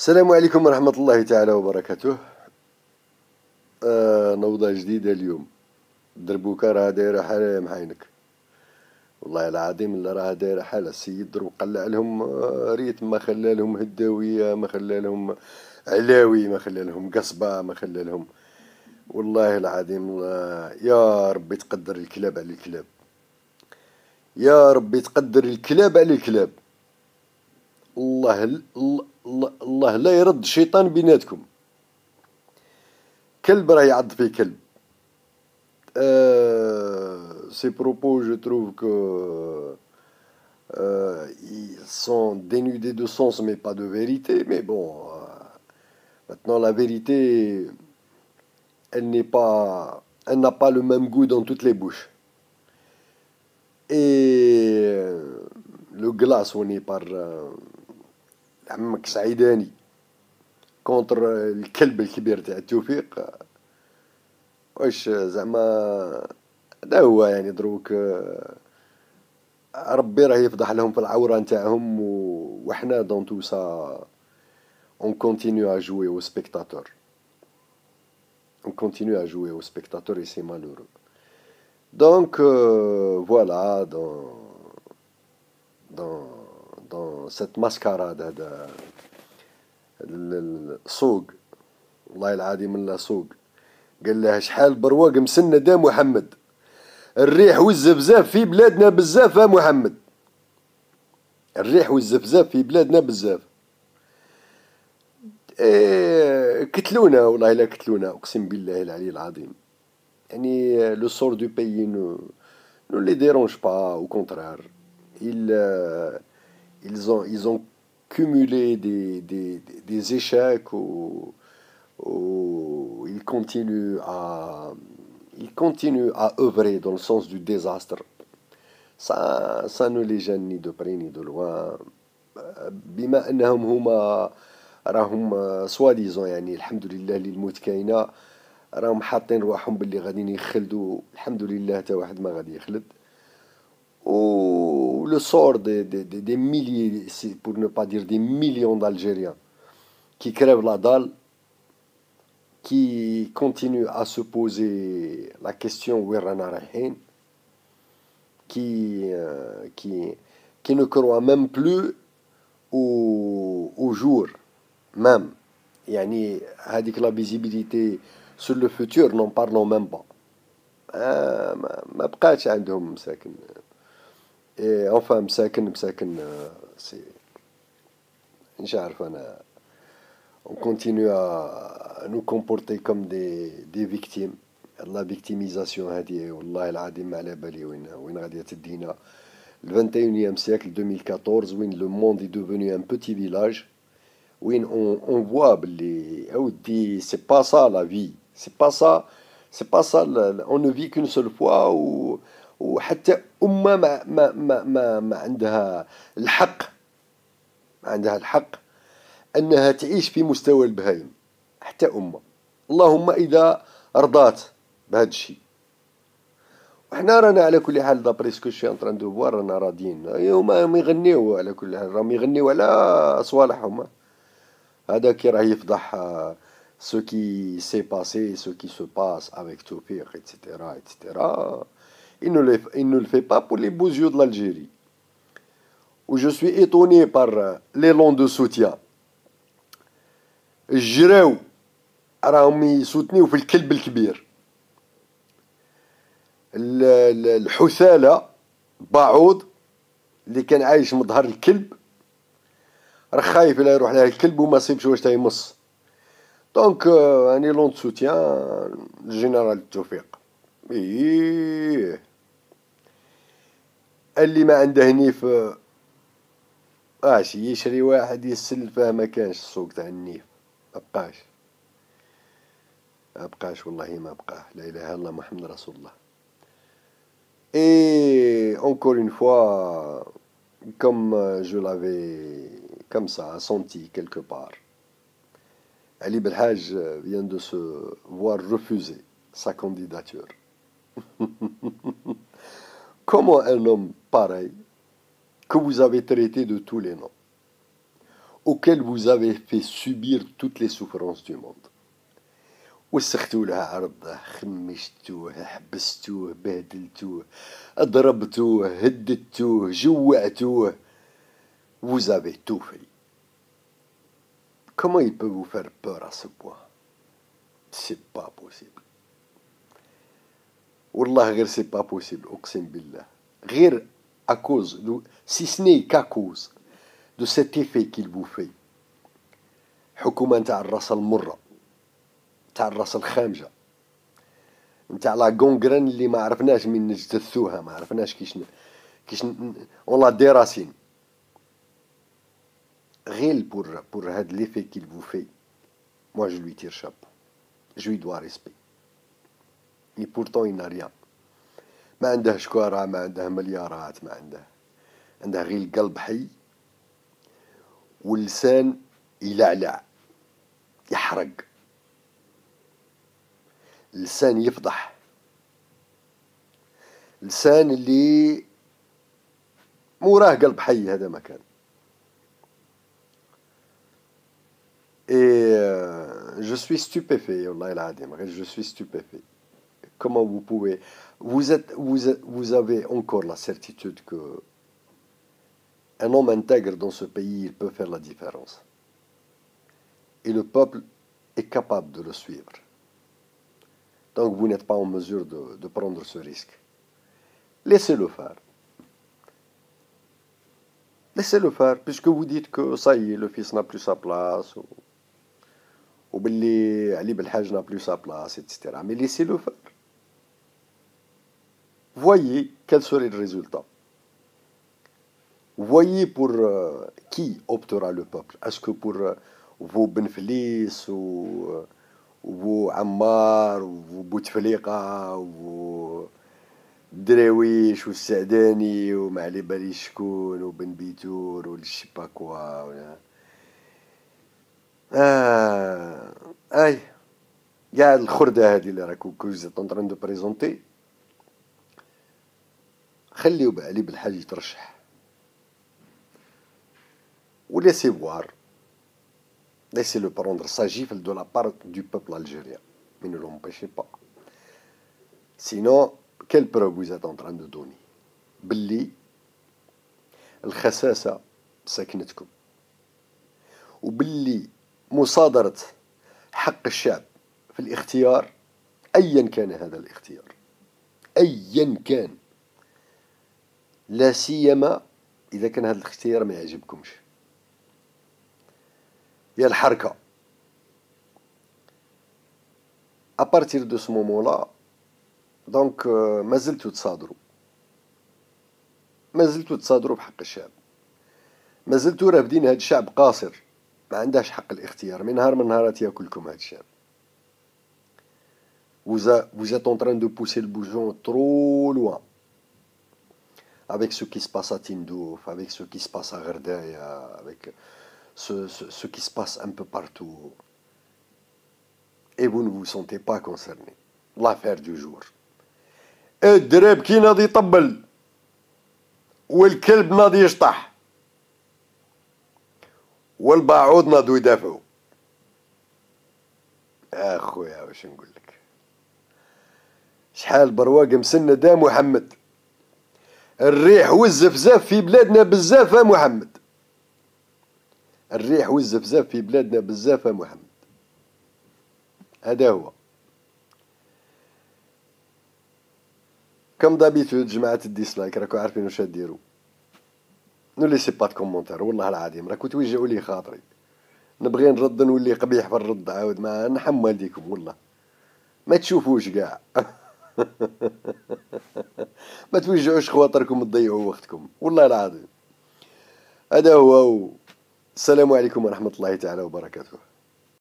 السلام عليكم ورحمة الله تعالى وبركاته. نوضة جديدة اليوم. دربوكا راه دايرة حالة يا محاينك، والله العظيم اللي راه دايرة حالة. السيد دروك قلع لهم ريتم، ما خلى لهم هداوية، ما خلى لهم علاوي، ما خلى لهم قصبة، ما خلى لهم. والله العظيم يا ربي تقدر الكلاب على الكلاب، يا ربي تقدر الكلاب على الكلاب. الله الله لا يرد الشيطان بيناتكم. كلب راه يعض فيه كلب. Ces propos, je trouve que ils sont dénudés de sens, mais pas de vérité. Mais bon, maintenant la vérité, elle n'a pas le même goût dans toutes les bouches. Et le glaçonné par عمك سعيداني contre الكلب الكبير تاع توفيق. واش زعما هذا هو يعني دروك. ربي راه يفضح لهم في العورة نتاعهم، وحنا دون تو سا on continue à jouer au spectateur. On continue à jouer au spectateur et c'est malheureux. Donc voilà, dans, dans cette mascarade هذا السوق، والله العظيم لا سوق. قال لها شحال برواق مسند يا محمد، الريح والزفزاف في بلادنا بزاف يا محمد، الريح والزفزاف في بلادنا بزاف. كتلونا والله لا كتلونا، اقسم بالله العلي العظيم. يعني لو سور دو بيي ne les dérange pas, au contraire. Ils ont cumulé des échecs où ils continuent à œuvrer dans le sens du désastre. Ça ne les gêne ni de près ni de loin. بما أنهم هما راهم سواديزون، يعني الحمد لله اللي الموت كاينة، راهم حاطين رواحهم باللي غاديين يخلدوا. الحمد لله تا واحد ما غادي يخلد. ou le sort des milliers, pour ne pas dire des millions d'Algériens qui crèvent la dalle, qui continuent à se poser la question où est qui ne croient même plus au jour même. يعني هذيك la visibilité sur le futur, n'en parlons même pas. ما بقاتش عندهم مساكن. Et enfin مساكن c'est مش عارف أنا. On continue à nous comporter comme des victimes. La victimisation هذه والله العظيم ما على بالي وين غادي تدينا. Le 21e siècle, 2014, où le monde est devenu un petit village, où on voit les, c'est pas ça la vie, c'est pas ça, on ne vit qu'une seule fois. وحتى أمة ما عندها الحق، أنها تعيش في مستوى البهايم. حتى أمة، اللهم إذا رضات بهذا الشيء. وحنا رانا على كل حال دابري سكو شي انطران دو فوار رانا راضيين. هما يغنيو على كل حال، راهم يغنيو على صوالحهم. هذا كي راه يفضح ce qui s'est passé, ce qui se passe avec Tawfiq, etc., etc. Il ne le fait pas pour les beaux yeux de l'Algérie. Où je suis étonné par l'élan de soutien. الجراو راهم يسوتنيو في الكلب الكبير. الحثالة باعوض اللي كان عايش من ظهر الكلب، راه خايف لا يروح له الكلب وما صيبش واش تيمص. دونك اني لون سوتيان الجنرال توفيق. ايه اللي ما عنده نيف يشري واحد يسلفه. ما كانش السوق تاع النيف، ما بقاش والله ما بقاه. لا اله الا الله محمد رسول الله. Et encore une fois, comme je l'avais comme ça senti quelque part, Ali Belhaj vient de se voir refuser sa candidature. Comment un homme pareil, que vous avez traité de tous les noms, auquel vous avez fait subir toutes les souffrances du monde. وسختوا له عرضه، خمشتوه، حبستوه، بهدلتوه، ضربتوه، هددتوه، جوعتوه. Vous avez tout fait. Comment il peut vous faire peur à ce point? C'est pas possible. والله غير c'est pas possible, أقسم بالله. غير à cause, si ce n'est qu'à cause de cet effet qu'il vous fait. حكومة نتاع الراس المرة، نتاع الراس الخامجة، نتاع لا غونغران اللي ما عرفناش من نجتثوها، ما عرفناش كيش اون لا ديراسين. غير pour هاد l'effet qu'il vous fait, moi je lui tire chapeau, je lui dois respect. Et pourtant il n'a rien. ما عنده شكارة، ما عنده مليارات، ما عنده غير القلب حي واللسان يلعلع يحرق، لسان يفضح، لسان اللي موراه قلب حي، هذا ما كان. Et je suis stupéfait, والله العظيم je suis stupéfait. Comment vous pouvez... Vous avez encore la certitude que un homme intègre dans ce pays, il peut faire la différence. Et le peuple est capable de le suivre. Donc vous n'êtes pas en mesure de prendre ce risque. Laissez-le faire. Laissez-le faire, puisque vous dites que ça y est, le fils n'a plus sa place, ou باللي Ali Belhaj n'a plus sa place, etc. Mais laissez-le faire. Voyez quel serait le résultat. Voyez pour qui optera le peuple. Est-ce que pour vos Benflis, ou vos Ammar, ou vos Bouteflika, ou vos Dréwish, ou Saadani, ou Ma'ali Bali Shkoun, ou Ben Bitour, ou je sais pas quoi. Aïe. Il y a le khorda هذه اللي راكم vous êtes en train de présenter. خليو علي بالحاج يترشح. Ou laissez voir. Laissez-le prendre sa gifle de la part du peuple algérien. Mais ne l'empêchez pas. Sinon, quelle preuve vous êtes en train de donner? باللي الخساسة سكنتكم. وباللي مصادرة حق الشعب في الاختيار، أيا كان هذا الاختيار، أيا كان، لا سيما إذا كان هذا الاختيار ما يعجبكمش، يا الحركة. أبارتير دو سو مومون لا دونك مازلتوا تصادروا بحق الشعب، مازلتوا رافدين هذا الشعب قاصر، ما عندهاش حق الاختيار، من نهار من نهارات ياكلكم هذا الشعب. Vous êtes en train de pousser le bouchon trop loin avec ce qui se passe à Tindouf, avec ce qui se passe à Gherdaya, avec ce qui se passe un peu partout. Et vous ne vous sentez pas concerné. L'affaire du jour. الدراب كي ناضي يطبل والكلب ناضي يشطح والباعوض ناضوا يدافعوا. اخويا واش نقول لك، شحال برواق مسند يا محمد، الريح والزفزاف في بلادنا بزاف يا محمد، الريح والزفزاف في بلادنا بزاف يا محمد. هذا هو. كم دابيتود جماعة الديسلايك راكو عارفين واش ديروا. نو ليسي با د كومونتير، والله العظيم راكو توجعوا لي خاطري. نبغي نرد نولي قبيح في الرد عاود، ما نحمل ليكم والله. ما تشوفوش كاع. ما توجعوش خواطركم تضيعوا وقتكم والله العظيم. هذا هو. السلام عليكم ورحمة الله تعالى وبركاته.